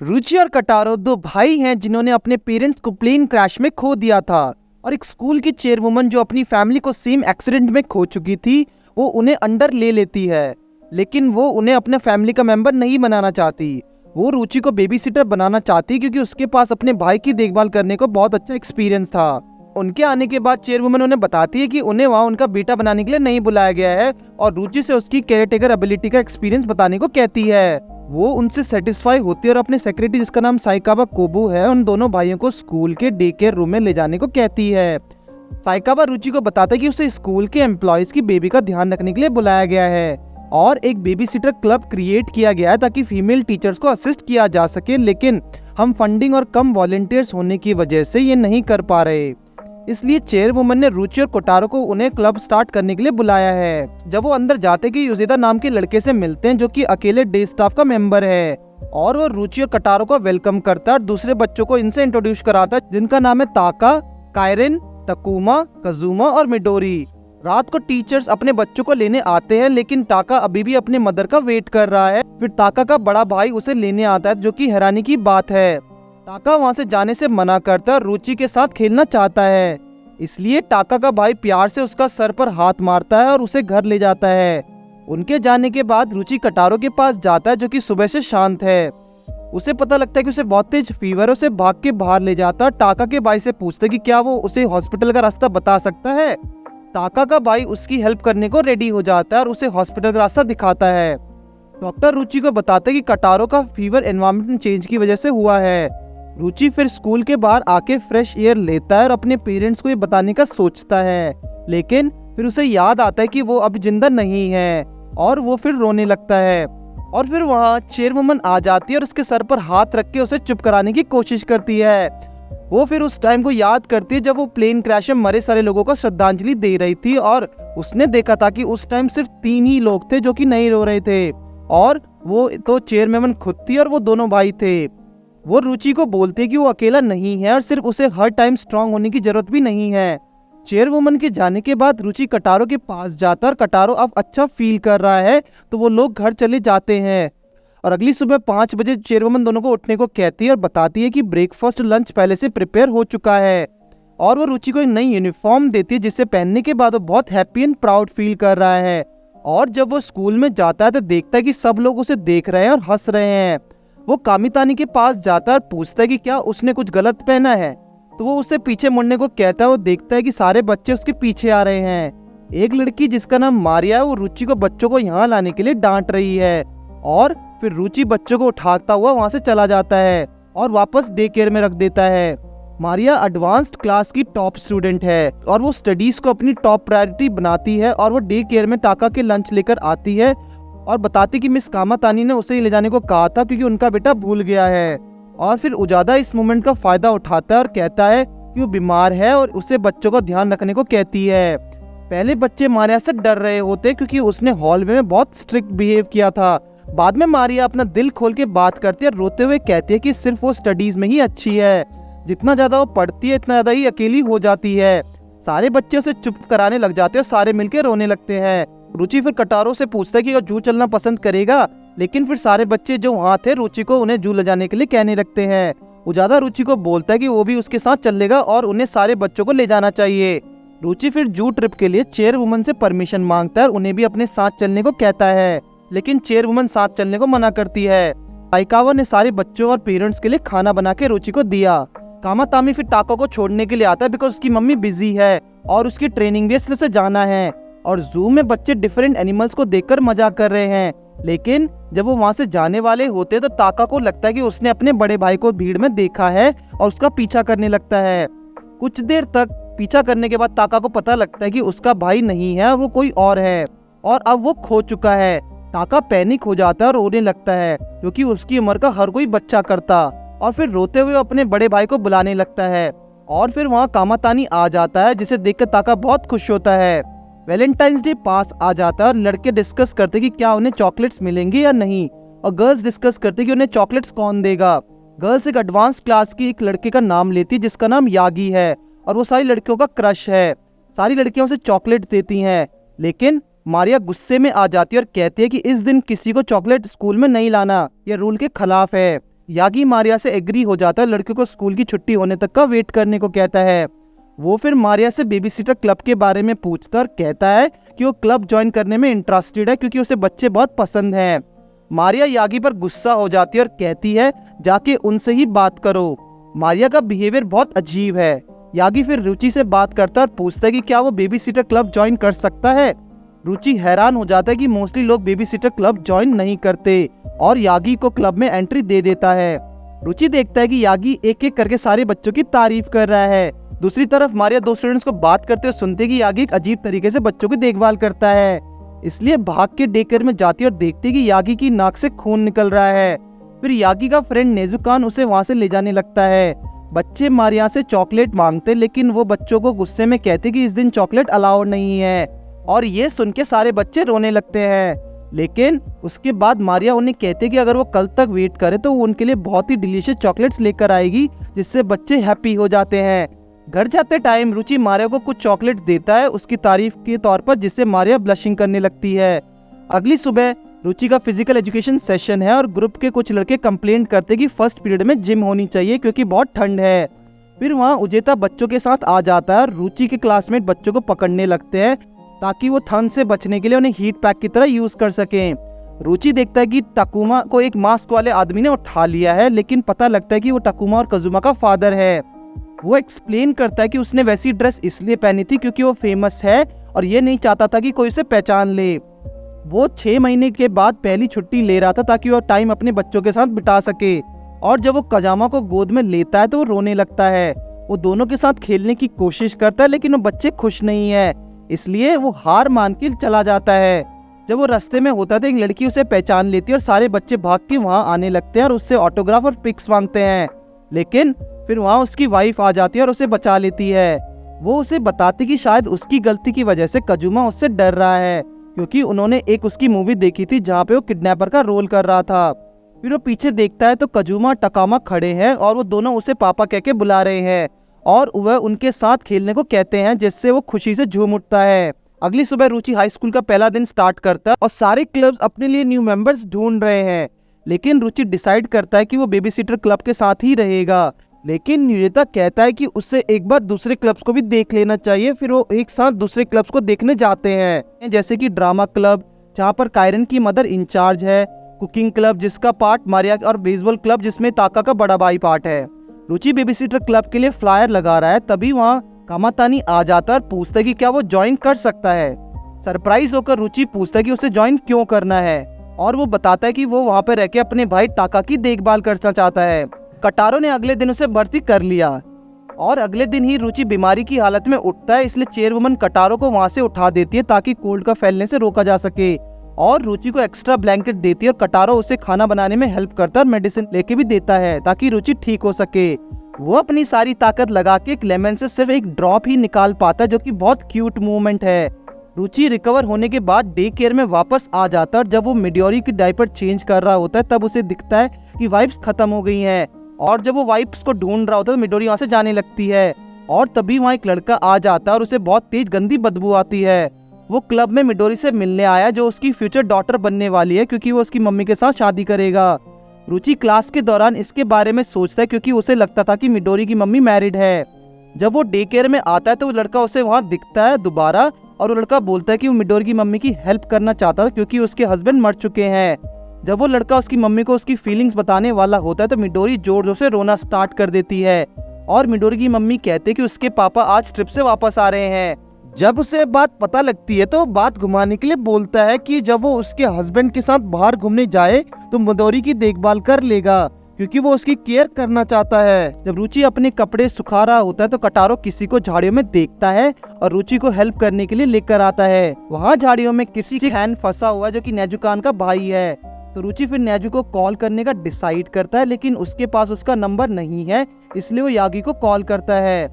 रुचि और कटारो दो भाई हैं जिन्होंने अपने पेरेंट्स को प्लेन क्रैश में खो दिया था। और एक स्कूल की चेयरवुमन जो अपनी फैमिली को सेम एक्सीडेंट में खो चुकी थी, वो उन्हें अंडर ले लेती है। लेकिन वो उन्हें अपने फैमिली का मेंबर नहीं बनाना चाहती। वो रुचि को बेबी सिटर बनाना चाहती क्योंकि उसके पास अपने भाई की देखभाल करने को बहुत अच्छा एक्सपीरियंस था। उनके आने के बाद चेयरवुमन उन्हें बताती है कि उन्हें वहाँ उनका बेटा बनाने के लिए नहीं बुलाया गया है और रुचि से उसकी केयरटेकर एबिलिटी का एक्सपीरियंस बताने को कहती है। वो उनसे सेटिस्फाई होती है और अपने सेक्रेटरी जिसका नाम साइकावा कोबू है, उन दोनों भाइयों को स्कूल के डे केयर रूम में ले जाने को कहती है। साइकावा रुचि को बताता है कि उसे स्कूल के एम्प्लॉयज की बेबी का ध्यान रखने के लिए बुलाया गया है और एक बेबी सिटर क्लब क्रिएट किया गया है ताकि फीमेल टीचर्स को असिस्ट किया जा सके, लेकिन हम फंडिंग और कम वॉलंटियर्स होने की वजह से ये नहीं कर पा रहे। इसलिए चेयरवुमन ने रुचि और कोटारो को उन्हें क्लब स्टार्ट करने के लिए बुलाया है। जब वो अंदर जाते कि युजेदा नाम के लड़के से मिलते हैं जो कि अकेले डे स्टाफ का मेंबर है, और वो रुचि और कोटारो को वेलकम करता है और दूसरे बच्चों को इनसे इंट्रोड्यूस कराता है जिनका नाम है ताका, काइरिन, टकुमा, कजुमा और मिडोरी। रात को टीचर्स अपने बच्चों को लेने आते हैं, लेकिन टाका अभी भी अपने मदर का वेट कर रहा है। फिर ताका का बड़ा भाई उसे लेने आता है जो कि हैरानी की बात है। टाका वहां से जाने से मना करता है और रुचि के साथ खेलना चाहता है। इसलिए टाका का भाई प्यार से उसका सर पर हाथ मारता है और उसे घर ले जाता है। उनके जाने के बाद रुचि कोटारो के पास जाता है जो कि सुबह से शांत है। उसे पता लगता है कि उसे बहुत तेज फीवर है। उसे भाग के बाहर ले जाता है। टाका के भाई से पूछता है कि क्या वो उसे हॉस्पिटल का रास्ता बता सकता है। टाका का भाई उसकी हेल्प करने को रेडी हो जाता है और उसे हॉस्पिटल का रास्ता दिखाता है। डॉक्टर रुचि को बताते हैं कि कोटारो का फीवर एनवायरमेंट चेंज की वजह से हुआ है। रुचि फिर स्कूल के बाहर आके फ्रेश एयर लेता है और अपने पेरेंट्स को ये बताने का सोचता है, लेकिन फिर उसे याद आता है कि वो अब जिंदा नहीं है और वो फिर रोने लगता है। और फिर वहाँ चेयरवुमन आ जाती है और उसके सर पर हाथ रख के उसे चुप कराने की कोशिश करती है। वो फिर उस टाइम को याद करती है जब वो प्लेन क्रैश में मरे सारे लोगों को श्रद्धांजलि दे रही थी और उसने देखा था कि उस टाइम सिर्फ 3 ही लोग थे जो कि नहीं रो रहे थे, और वो तो चेयरवुमन खुद थी और वो दोनों भाई थे। वो रुचि को बोलते कि वो अकेला नहीं है और सिर्फ उसे हर टाइम स्ट्रांग होने की जरूरत भी नहीं है। चेयरवुमन के जाने के बाद रुचि कोटारो के पास जाता और कोटारो अब अच्छा फील कर रहा है, तो वो लोग घर चले जाते हैं। और अगली सुबह 5 बजे चेयरवुमन दोनों को उठने को कहती है और बताती है कि ब्रेकफास्ट लंच पहले से प्रिपेयर हो चुका है। और वो रुचि को एक नई यूनिफॉर्म देती है जिसे पहनने के बाद वो बहुत हैप्पी एंड प्राउड फील कर रहा है। और जब वो स्कूल में जाता है तो देखता है कि सब लोग उसे देख रहे हैं और हंस रहे हैं। वो कामितानी के पास जाता है और पूछता है कि क्या उसने कुछ गलत पहना है, तो वो उसे पीछे मुड़ने को कहता है। वो देखता है कि सारे बच्चे उसके पीछे आ रहे हैं। एक लड़की जिसका नाम मारिया है वो रुचि को बच्चों को यहाँ लाने के लिए डांट रही है, और फिर रुचि बच्चों को उठाता हुआ वहाँ से चला जाता है और वापस डे केयर में रख देता है। मारिया एडवांस्ड क्लास की टॉप स्टूडेंट है और वो स्टडीज को अपनी टॉप प्रायोरिटी बनाती है, और वो डे केयर में टाका के लंच लेकर आती है और बताती कि मिस कामातानी ने उसे ले जाने को कहा था क्योंकि उनका बेटा भूल गया है। और फिर उजादा इस मोमेंट का फायदा उठाता है और कहता है कि वो बीमार है और उसे बच्चों का ध्यान रखने को कहती है। पहले बच्चे मारिया से डर रहे होते क्योंकि उसने हॉलवे में बहुत स्ट्रिक्ट बिहेव किया था। बाद में मारिया अपना दिल खोल के बात करती है, रोते हुए कहती है कि सिर्फ वो स्टडीज में ही अच्छी है, जितना ज्यादा वो पढ़ती है इतना ज्यादा ही अकेली हो जाती है। सारे बच्चे उसे चुप कराने लग जाते हैं और सारे मिलकर रोने लगते हैं। रुचि फिर कोटारो से पूछता है कि वो जू चलना पसंद करेगा, लेकिन फिर सारे बच्चे जो वहाँ थे रुचि को उन्हें जू ले जाने के लिए कहने लगते हैं। उजादा रुचि को बोलता है कि वो भी उसके साथ चलेगा और उन्हें सारे बच्चों को ले जाना चाहिए। रुचि फिर जू ट्रिप के लिए चेयरवुमन से परमिशन मांगता है और उन्हें भी अपने साथ चलने को कहता है, लेकिन चेयरवुमन साथ चलने को मना करती है। साइकावा ने सारे बच्चों और पेरेंट्स के लिए खाना बना के रुचि को दिया। कामातामी फिर टाको को छोड़ने के लिए आता है बिकॉज उसकी मम्मी बिजी है और उसकी ट्रेनिंग भी इसलिए उसे जाना है। और जू में बच्चे डिफरेंट एनिमल्स को देखकर मजाक कर रहे हैं, लेकिन जब वो वहां से जाने वाले होते तो ताका को लगता है कि उसने अपने बड़े भाई को भीड़ में देखा है और उसका पीछा करने लगता है। कुछ देर तक पीछा करने के बाद ताका को पता लगता है कि उसका भाई नहीं है, वो कोई और है और अब वो खो चुका है। ताका पैनिक हो जाता है और रोने लगता है क्योंकि उसकी उम्र का हर कोई बच्चा करता, और फिर रोते हुए अपने बड़े भाई को बुलाने लगता है। और फिर वहाँ कामातानी आ जाता है जिसे देखकर ताका बहुत खुश होता है। वैलेंटाइंस डे पास आ जाता है और लड़के डिस्कस करते कि क्या उन्हें चॉकलेट्स मिलेंगे या नहीं, और गर्ल्स डिस्कस करते कि उन्हें चॉकलेट्स कौन देगा। गर्ल्स एक एडवांस क्लास की एक लड़के का नाम लेती है जिसका नाम यागी है और वो सारी लड़कियों का क्रश है। सारी लड़कियां उसे चॉकलेट देती हैं, लेकिन मारिया गुस्से में आ जाती है और कहती है कि इस दिन किसी को चॉकलेट स्कूल में नहीं लाना, यह रूल के खिलाफ है। यागी मारिया से एग्री हो जाता है, लड़के को स्कूल की छुट्टी होने तक का वेट करने को कहता है। वो फिर मारिया से बेबीसिटर क्लब के बारे में पूछता और कहता है कि वो क्लब ज्वाइन करने में इंटरेस्टेड है क्योंकि उसे बच्चे बहुत पसंद हैं। मारिया यागी पर गुस्सा हो जाती है और कहती है जाके उनसे ही बात करो। मारिया का बिहेवियर बहुत अजीब है। यागी फिर रुचि से बात करता है और पूछता है कि क्या वो बेबीसिटर क्लब ज्वाइन कर सकता है। रुचि हैरान हो जाता है कि मोस्टली लोग बेबीसिटर क्लब ज्वाइन नहीं करते और यागी को क्लब में एंट्री दे देता है। रुचि देखता है कि यागी एक एक करके सारे बच्चों की तारीफ कर रहा है। दूसरी तरफ मारिया दो स्टूडेंट्स को बात करते हुए सुनते कि यागी एक अजीब तरीके से बच्चों की देखभाल करता है, इसलिए भाग के डे केयर में जाती है और देखती कि यागी की नाक से खून निकल रहा है। फिर यागी का फ्रेंड नेजुकान उसे वहां से ले जाने लगता है। बच्चे मारिया से चॉकलेट मांगते लेकिन वो बच्चों को गुस्से में कहते कि इस दिन चॉकलेट अलाउड नहीं है और ये सुन के सारे बच्चे रोने लगते हैं। लेकिन उसके बाद मारिया उन्हें कहते कि अगर वो कल तक वेट करे तो वो उनके लिए बहुत ही डिलीशियस चॉकलेट्स लेकर आएगी जिससे बच्चे हैप्पी हो जाते हैं। घर जाते टाइम रुचि मारिया को कुछ चॉकलेट देता है उसकी तारीफ के तौर पर, जिससे मारिया ब्लशिंग करने लगती है। अगली सुबह रुचि का फिजिकल एजुकेशन सेशन है और ग्रुप के कुछ लड़के कंप्लेंट करते कि फर्स्ट पीरियड में जिम होनी चाहिए क्योंकि बहुत ठंड है। फिर वहाँ उजेता बच्चों के साथ आ जाता है और रुचि के क्लासमेट बच्चों को पकड़ने लगते हैं ताकि वो ठंड से बचने के लिए उन्हें हीट पैक की तरह यूज कर सकें। रुचि देखता है कि टकुमा को एक मास्क वाले आदमी ने उठा लिया है, लेकिन पता लगता है कि वो टकुमा और कजुमा का फादर है। वो एक्सप्लेन करता है कि उसने वैसी ड्रेस इसलिए पहनी थी क्योंकि वो फेमस है और ये नहीं चाहता था कि कोई उसे पहचान ले। वो 6 महीने के बाद पहली छुट्टी ले रहा था ताकि वो टाइम अपने बच्चों के साथ बिता सके। और जब वो कजामा को गोद में लेता है तो वो रोने लगता है। वो दोनों के साथ खेलने की कोशिश करता है लेकिन वो बच्चे खुश नहीं है, इसलिए वो हार मान के चला जाता है। जब वो रास्ते में होता है तो एक लड़की उसे पहचान लेती है और सारे बच्चे भाग के वहाँ आने लगते हैं और उससे ऑटोग्राफ और पिक्स मांगते हैं। लेकिन फिर वहाँ उसकी वाइफ आ जाती है और उसे बचा लेती है। वो उसे बताती कि शायद उसकी गलती की वजह से कजुमा उससे डर रहा है क्योंकि उन्होंने एक उसकी मूवी देखी थी जहाँ पे वो किडनैपर का रोल कर रहा था। फिर वो पीछे देखता है तो कजुमा टकामा खड़े हैं और वो दोनों उसे पापा कह के बुला रहे हैं और वह उनके साथ खेलने को कहते हैं, जिससे वो खुशी से झूम उठता है। अगली सुबह रुचि हाई स्कूल का पहला दिन स्टार्ट करता है और सारे क्लब्स अपने लिए न्यू मेंबर्स ढूंढ रहे हैं, लेकिन रुचि डिसाइड करता है कि वो बेबीसिटर क्लब के साथ ही रहेगा। लेकिन युजिता कहता है कि उसे एक बार दूसरे क्लब्स को भी देख लेना चाहिए। फिर वो एक साथ दूसरे क्लब्स को देखने जाते हैं, जैसे कि ड्रामा क्लब जहाँ पर कायरन की मदर इंचार्ज है, कुकिंग क्लब जिसका पार्ट मारिया और बेसबॉल क्लब जिसमें ताका का बड़ा भाई पार्ट है। रुचि बेबीसिटर क्लब के लिए फ्लायर लगा रहा है, तभी वहाँ कामातानी आ जाता है और पूछता है कि क्या वो ज्वाइन कर सकता है। सरप्राइज होकर रुचि पूछता है कि उसे ज्वाइन क्यों करना है और वो बताता है कि वो वहाँ पे रह के अपने भाई टाका की देखभाल करना चाहता है। कटारो ने अगले दिन उसे भर्ती कर लिया और अगले दिन ही रुचि बीमारी की हालत में उठता है, इसलिए चेयरवुमन कटारो को वहाँ से उठा देती है ताकि कोल्ड का फैलने से रोका जा सके और रुचि को एक्स्ट्रा ब्लैंकेट देती है और कटारो उसे खाना बनाने में हेल्प करता है और मेडिसिन लेके भी देता है ताकि रुचि ठीक हो सके। वो अपनी सारी ताकत लगा के एक लेमन से सिर्फ एक ड्रॉप ही निकाल पाता है, जो कि बहुत क्यूट मूवमेंट है। रुचि रिकवर होने के बाद डे केयर में वापस आ जाता है और जब वो मिडोरी की डायपर चेंज कर रहा होता है तब उसे दिखता है कि वाइप्स खत्म हो गई हैं और जब वो वाइप्स को ढूंढ रहा होता है तो मिडोरी वहाँ से जाने लगती है और तभी वहाँ एक लड़का आ जाता है और उसे बहुत तेज गंदी बदबू आती है। वो क्लब में मिडोरी से मिलने आया जो उसकी फ्यूचर डॉटर बनने वाली है क्योंकि वो उसकी मम्मी के साथ शादी करेगा। रुचि क्लास के दौरान इसके बारे में सोचता है क्योंकि उसे लगता था कि मिडोरी की मम्मी मैरिड है। जब वो डे केयर में आता है तो वो लड़का उसे वहाँ दिखता है दोबारा और वो लड़का बोलता है कि वो मिडोरी की मम्मी की हेल्प करना चाहता था क्योंकि उसके हस्बैंड मर चुके हैं। जब वो लड़का उसकी मम्मी को उसकी फीलिंग्स बताने वाला होता है तो मिडोरी जोर जोर से रोना स्टार्ट कर देती है और मिडोरी की मम्मी कहते हैं कि उसके पापा आज ट्रिप से वापस आ रहे हैं। जब उसे बात पता लगती है तो बात घुमाने के लिए बोलता है कि जब वो उसके हस्बैंड के साथ बाहर घूमने जाए तो मिडोरी की देखभाल कर लेगा क्योंकि वो उसकी केयर करना चाहता है। जब रुचि अपने कपड़े सुखा रहा होता है तो कटारो किसी को झाड़ियों में देखता है और रुचि को हेल्प करने के लिए लेकर आता है। वहाँ झाड़ियों में किसी हैन फंसा हुआ है जो कि नेजुकान का भाई है, तो रुचि फिर नेजू को कॉल करने का डिसाइड करता है, लेकिन उसके पास उसका नंबर नहीं है, इसलिए वो यागी को कॉल करता है।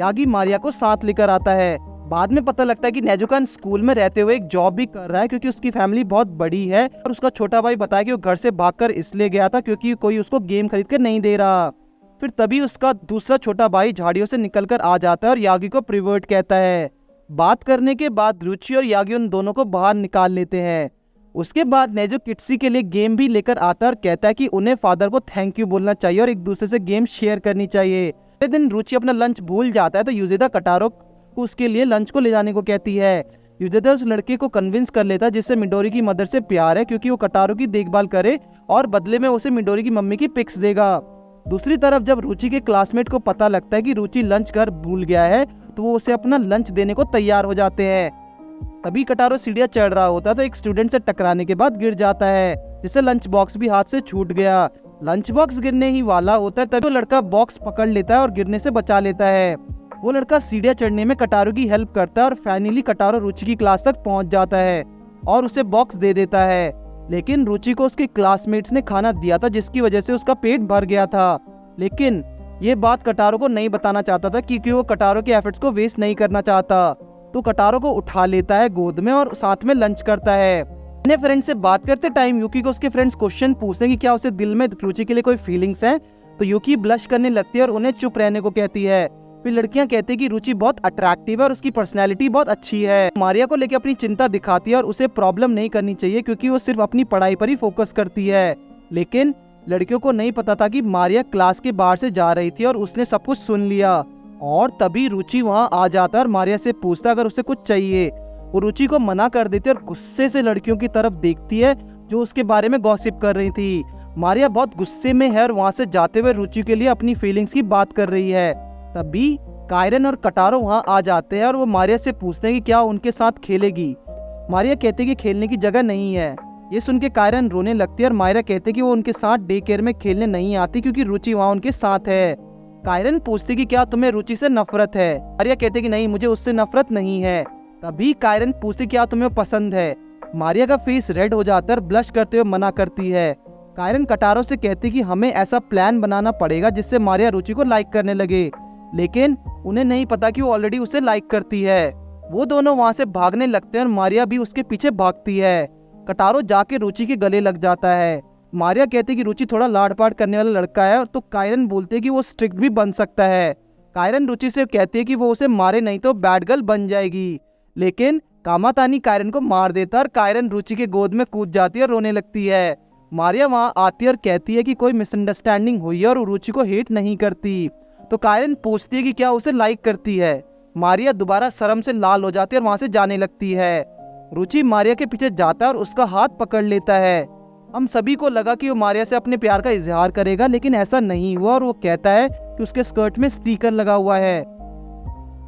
यागी मारिया को साथ लेकर आता है। बाद में पता लगता है कि नेजुकान स्कूल में रहते हुए एक जॉब भी कर रहा है क्योंकि उसकी फैमिली बहुत बड़ी है और उसका छोटा भाई बताया कि वो घर से भागकर इसलिए गया था क्योंकि कोई उसको गेम खरीद कर नहीं दे रहा। फिर तभी उसका दूसरा छोटा भाई झाड़ियों से निकलकर आ जाता है और यागी को प्रिवर्ट कहता है। बात करने के बाद रुचि और यागी उन दोनों को बाहर निकाल लेते हैं। उसके बाद नेजो किट्सी के लिए गेम भी लेकर आता है और कहता है कि उन्हें फादर को थैंक यू बोलना चाहिए और एक दूसरे से गेम शेयर करनी चाहिए। अगले दिन रुचि अपना लंच भूल जाता है तो युजेदा कटारो को उसके लिए लंच को ले जाने को कहती है। युजेदा उस लड़के को कन्विंस कर लेता है जिससे मिडोरी की मदर से प्यार है, क्योंकि वो कटारो की देखभाल करे और बदले में उसे मिडोरी की मम्मी की पिक्स देगा। दूसरी तरफ जब रुचि के क्लासमेट को पता लगता है कि रुचि लंच घर भूल गया है तो वो उसे अपना लंच देने को तैयार हो जाते हैं। तभी कटारो सीढ़ियां चढ़ रहा होता है तो एक स्टूडेंट से टकराने के बाद गिर जाता है, जिससे लंच बॉक्स भी हाथ से छूट गया। लंच बॉक्स गिरने ही वाला होता है तभी वो लड़का बॉक्स पकड़ लेता है और गिरने से बचा लेता है। वो लड़का सीढ़ियां चढ़ने में कटारो की हेल्प करता है और फाइनली कटारो रुचि की क्लास तक पहुंच जाता है और उसे बॉक्स दे देता है। लेकिन रुचि को उसके क्लासमेट्स ने खाना दिया था जिसकी वजह से उसका पेट भर गया था, लेकिन ये बात कटारो को नहीं बताना चाहता था क्योंकि वो कटारो के एफर्ट्स को वेस्ट नहीं करना चाहता। तो कटारो को उठा लेता है गोद में और साथ में लंच करता है। अपने फ्रेंड से बात करते टाइम यूकी को उसके फ्रेंड्स क्वेश्चन पूछते हैं कि क्या उसे दिल में रुचि के लिए कोई फीलिंग्स हैं, तो यूकी ब्लश करने लगती है और उन्हें चुप रहने को कहती है। फिर लड़कियां कहती है कि रुचि बहुत अट्रैक्टिव है और उसकी पर्सनैलिटी बहुत अच्छी है। मारिया को लेकर अपनी चिंता दिखाती है और उसे प्रॉब्लम नहीं करनी चाहिए क्योंकि वो सिर्फ अपनी पढ़ाई पर ही फोकस करती है। लेकिन लड़कियों को नहीं पता था कि मारिया क्लास के बाहर से जा रही थी और उसने सब कुछ सुन लिया। और तभी रुचि वहां आ जाता है और मारिया से पूछता अगर उसे कुछ चाहिए। वो रुचि को मना कर देती है और गुस्से से लड़कियों की तरफ देखती है जो उसके बारे में गॉसिप कर रही थी। मारिया बहुत गुस्से में है और वहां से जाते हुए रुचि के लिए अपनी फीलिंग्स की बात कर रही है। तभी कायरन और कटारो वहां आ जाते हैं और वो मारिया से पूछते हैं कि क्या उनके साथ खेलेगी। मारिया कहती है कि खेलने की जगह नहीं है। ये सुन के कायरन रोने लगती है और मारिया कहते हैं कि वो उनके साथ डे केयर में खेलने नहीं आती क्योंकि रुचि वहाँ उनके साथ है। कायरन पूछती कि क्या तुम्हें रुचि से नफरत है। मारिया कहते कि नहीं, मुझे उससे नफरत नहीं है। तभी कायरन पूछती क्या तुम्हें पसंद है। मारिया का फेस रेड हो जाता है और ब्लश करते हुए मना करती है। कायरन कटारो से कहती कि हमें ऐसा प्लान बनाना पड़ेगा जिससे मारिया रुचि को लाइक करने लगे, लेकिन उन्हें नहीं पता कि वो ऑलरेडी उसे लाइक करती है। वो दोनों वहाँ से भागने लगते हैं और मारिया भी उसके पीछे भागती है। कटारो जाके रुचि के गले लग जाता है। मारिया कहती कि रुचि थोड़ा लाड़ पाड़ करने वाला लड़का है, और तो कायरन बोलते हैं कि वो स्ट्रिक्ट भी बन सकता है। कायरन रुचि से कहती है कि वो उसे मारे नहीं तो बैड गर्ल बन जाएगी, लेकिन कामातानी कायरन को मार देता है और कायरन रुचि के गोद में कूद जाती है और रोने लगती है। मारिया वहाँ आती है और कहती है कि कोई मिसअंडरस्टैंडिंग हुई है और रुचि को हेट नहीं करती। तो कायरन पूछती है कि क्या उसे लाइक करती है। मारिया दोबारा शर्म से लाल हो जाती है और वहाँ से जाने लगती है। रुचि मारिया के पीछे जाता है और उसका हाथ पकड़ लेता है। हम सभी को लगा कि वो मारिया से अपने प्यार का इजहार करेगा, लेकिन ऐसा नहीं हुआ और वो कहता है कि उसके स्कर्ट में स्टिकर लगा हुआ है।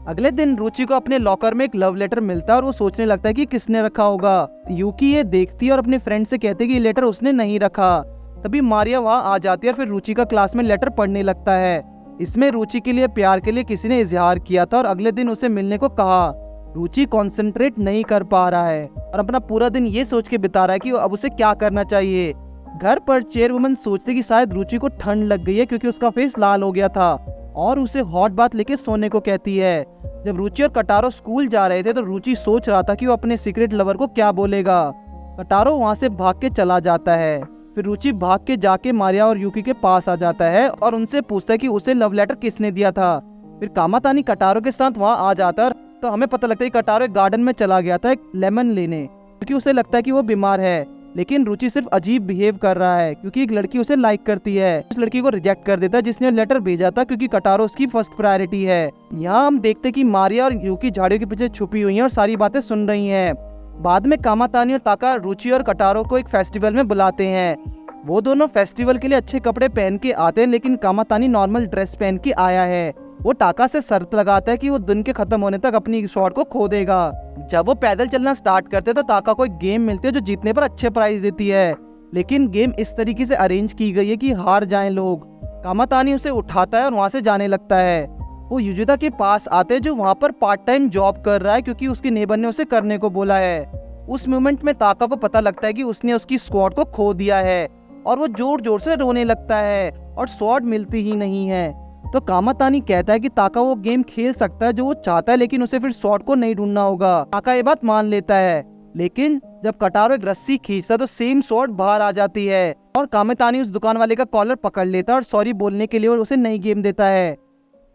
अगले दिन रुचि को अपने लॉकर में एक लव लेटर मिलता है और वो सोचने लगता है कि किसने रखा होगा। यूकी ये देखती है और अपने फ्रेंड से कहती है कि ये लेटर उसने नहीं रखा। तभी मारिया वहाँ आ जाती है और फिर रुचि का क्लास में लेटर पढ़ने लगता है। इसमें रुचि के लिए प्यार के लिए किसी ने इजहार किया था और अगले दिन उसे मिलने को कहा। रुचि कंसंट्रेट नहीं कर पा रहा है और अपना पूरा दिन ये सोच के बिता रहा है कि अब उसे क्या करना चाहिए। घर पर चेयरवुमन सोचती कि शायद रुचि को ठंड लग गई है क्योंकि उसका फेस लाल हो गया था, और उसे हॉट बाथ लेके सोने को कहती है। जब रुचि और कटारो स्कूल जा रहे थे तो रुचि सोच रहा था कि वो अपने सीक्रेट लवर को क्या बोलेगा। कटारो वहाँ से भाग के चला जाता है। फिर रुचि भाग के जाके मारिया और यूकी के पास आ जाता है और उनसे पूछता है कि उसे लव लेटर किसने दिया था। फिर कामातानी कटारो के साथ वहाँ आ जाता है तो हमें पता लगता है कि कटारो एक गार्डन में चला गया था एक लेमन लेने, क्योंकि उसे लगता है कि वो बीमार है। लेकिन रुचि सिर्फ अजीब बिहेव कर रहा है क्योंकि एक लड़की उसे लाइक करती है। उस लड़की को रिजेक्ट कर देता है जिसने लेटर भेजा था, क्योंकि कटारो उसकी फर्स्ट प्रायोरिटी है। यहाँ हम देखते हैं कि मारिया और यूकी झाड़ियों के पीछे छुपी हुई हैं और सारी बातें सुन रही हैं। बाद में कामातानी और ताका रुचि और कटारो को एक फेस्टिवल में बुलाते हैं। वो दोनों फेस्टिवल के लिए अच्छे कपड़े पहन के आते हैं, लेकिन कामातानी नॉर्मल ड्रेस पहन के आया है। वो टाका से शर्त लगाता है कि वो दिन के खत्म होने तक अपनी शॉट को खो देगा। जब वो पैदल चलना स्टार्ट करते हैं तो ताका को एक गेम मिलती है जो जीतने पर अच्छे प्राइज देती है, लेकिन गेम इस तरीके से अरेंज की गई है कि हार जाएं लोग। कामातानी उसे उठाता है और वहाँ से जाने लगता है। वो युजिता के पास आते हैं जो वहाँ पर पार्ट टाइम जॉब कर रहा है क्योंकि उसके नेबर ने उसे करने को बोला है। उस मोमेंट में ताका को पता लगता है कि उसने उसकी स्क्वाड को खो दिया है और वो जोर जोर से रोने लगता है और स्वॉर्ड मिलती ही नहीं है। तो कामातानी कहता है कि ताका वो गेम खेल सकता है जो वो चाहता है, लेकिन उसे फिर स्वॉर्ड को नहीं ढूंढना होगा। ताका ये बात मान लेता है, लेकिन जब कटारो एक रस्सी खींचता है तो सेम स्वॉर्ड बाहर आ जाती है और कामातानी उस दुकान वाले का कॉलर पकड़ लेता है और सॉरी बोलने के लिए उसे नई गेम देता है।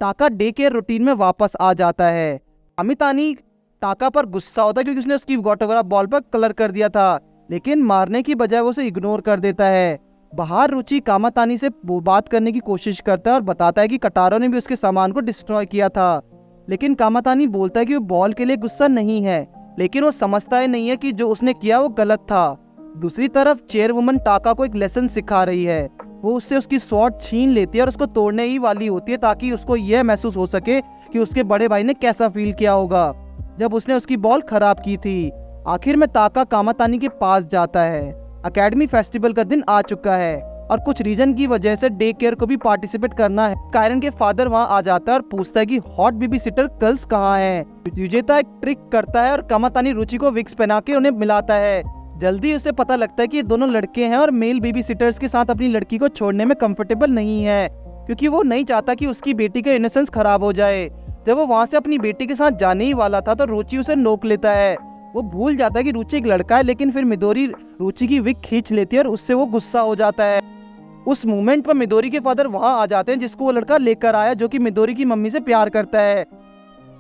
ताका डे केयर रूटीन में वापस आ जाता है। कामातानी ताका पर गुस्सा होता है क्योंकि उसने उसकी गोटोगरा बॉल पर कलर कर दिया था, लेकिन मारने की बजाय वो उसे इग्नोर कर देता है। बाहर रुचि कामातानी से बात करने की कोशिश करता है और बताता है कि कटारो ने भी उसके सामान को डिस्ट्रॉय किया था। लेकिन कामातानी बोलता है कि वो बॉल के लिए गुस्सा नहीं है, लेकिन वो समझता ही नहीं है कि जो उसने किया वो गलत था। दूसरी तरफ चेयरवुमन टाका को एक लेसन सिखा रही है। वो उससे उसकी स्वॉर्ड छीन लेती है और उसको तोड़ने ही वाली होती है, ताकि उसको यह महसूस हो सके कि उसके बड़े भाई ने कैसा फील किया होगा जब उसने उसकी बॉल खराब की थी। आखिर में टाका कामातानी के पास जाता है। एकेडमी फेस्टिवल का दिन आ चुका है और कुछ रीजन की वजह से डे केयर को भी पार्टिसिपेट करना है। कायरन के फादर वहां आ जाता है और पूछता है कि हॉट बेबी सिटर गर्ल्स कहाँ हैं। युजेता एक ट्रिक करता है और कामातानी रुचि को विक्स पहना के उन्हें मिलाता है। जल्दी उसे पता लगता है कि ये दोनों लड़के हैं और मेल बेबी सिटर्स के साथ अपनी लड़की को छोड़ने में कंफर्टेबल नहीं है, क्योंकि वो नहीं चाहता कि उसकी बेटी का इनोसेंस खराब हो जाए। जब वो वहां से अपनी बेटी के साथ जाने ही वाला था तो रुचि उसे नोक लेता है। वो भूल जाता है कि रुचि एक लड़का है, लेकिन फिर मिदोरी रुचि की विग खींच लेती है और उससे वो गुस्सा हो जाता है। उस मोमेंट पर मिदोरी के फादर वहां आ जाते हैं, जिसको वो लड़का लेकर आया, जो कि मिदोरी की मम्मी से प्यार करता है।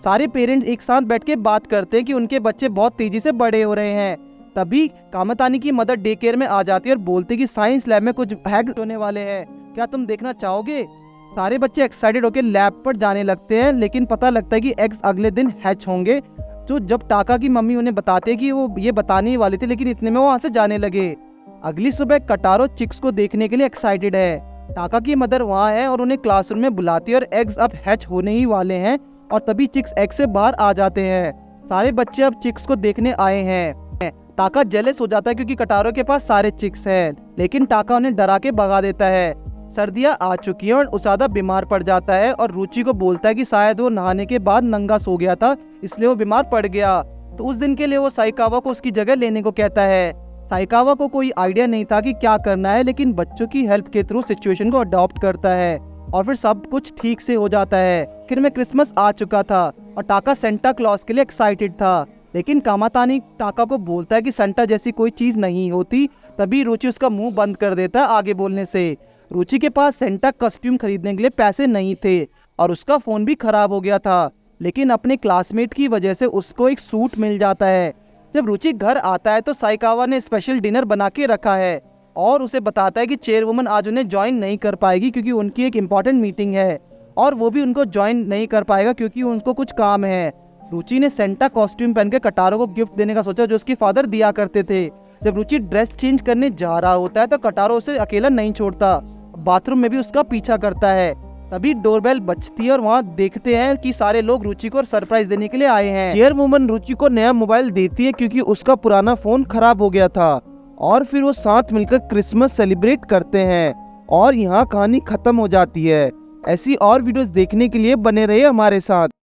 सारे पेरेंट्स एक साथ बैठ के बात करते हैं कि उनके बच्चे बहुत तेजी से बड़े हो रहे हैं। तभी कामातानी की मदर डे केयर में आ जाती है और बोलती है कि साइंस लैब में कुछ हैक होने वाले हैं, क्या तुम देखना चाहोगे। सारे बच्चे एक्साइटेड होकर लैब पर जाने लगते हैं, लेकिन पता लगता है कि एग्स अगले दिन हैच होंगे। तो जब टाका की मम्मी उन्हें बताते हैं कि वो ये बताने ही वाले थे, लेकिन इतने में वो वहां से जाने लगे। अगली सुबह कटारो चिक्स को देखने के लिए एक्साइटेड है। टाका की मदर वहां है और उन्हें क्लासरूम में बुलाती है और एग्स अब हैच होने ही वाले हैं। और तभी चिक्स एग से बाहर आ जाते हैं। सारे बच्चे अब चिक्स को देखने आए हैं। टाका जेलस हो जाता है क्योंकि कटारो के पास सारे चिक्स हैं, लेकिन टाका उन्हें डरा के भगा देता है। सर्दियां आ चुकी हैं और उसादा बीमार पड़ जाता है और रुचि को बोलता है कि शायद वो नहाने के बाद नंगा सो गया था, इसलिए वो बीमार पड़ गया। तो उस दिन के लिए वो साइकावा को उसकी जगह लेने को कहता है। साइकावा को कोई आइडिया नहीं था कि क्या करना है, लेकिन बच्चों की हेल्प के थ्रू सिचुएशन को अडॉप्ट करता है और फिर सब कुछ ठीक से हो जाता है। फिर में क्रिसमस आ चुका था और टाका सेंटा क्लॉज के लिए एक्साइटेड था, लेकिन कामातानी टाका को बोलता है कि सेंटा जैसी कोई चीज नहीं होती। तभी रुचि उसका मुंह बंद कर देता है आगे बोलने से। रुचि के पास सेंटा कॉस्ट्यूम खरीदने के लिए पैसे नहीं थे और उसका फोन भी खराब हो गया था, लेकिन अपने क्लासमेट की वजह से उसको एक सूट मिल जाता है। जब रुचि घर आता है तो साइकावा ने स्पेशल डिनर बना के रखा है और उसे बताता है कि चेयरवुमन आज उन्हें ज्वाइन नहीं कर पाएगी क्योंकि उनकी एक इम्पॉर्टेंट मीटिंग है और वो भी उनको ज्वाइन नहीं कर पाएगा क्योंकि उनको कुछ काम है। रुचि ने सेंटा कॉस्ट्यूम पहन के कटारो को गिफ्ट देने का सोचा, जो उसके फादर दिया करते थे। जब रुचि ड्रेस चेंज करने जा रहा होता है तो कटारो उसे अकेला नहीं छोड़ता, बाथरूम में भी उसका पीछा करता है। तभी डोरबेल बजती है और वहाँ देखते हैं कि सारे लोग रुचि को सरप्राइज देने के लिए आए हैं। चेयरवुमन रुचि को नया मोबाइल देती है क्योंकि उसका पुराना फोन खराब हो गया था और फिर वो साथ मिलकर क्रिसमस सेलिब्रेट करते हैं और यहाँ कहानी खत्म हो जाती है। ऐसी और वीडियोस देखने के लिए बने रहिए हमारे साथ।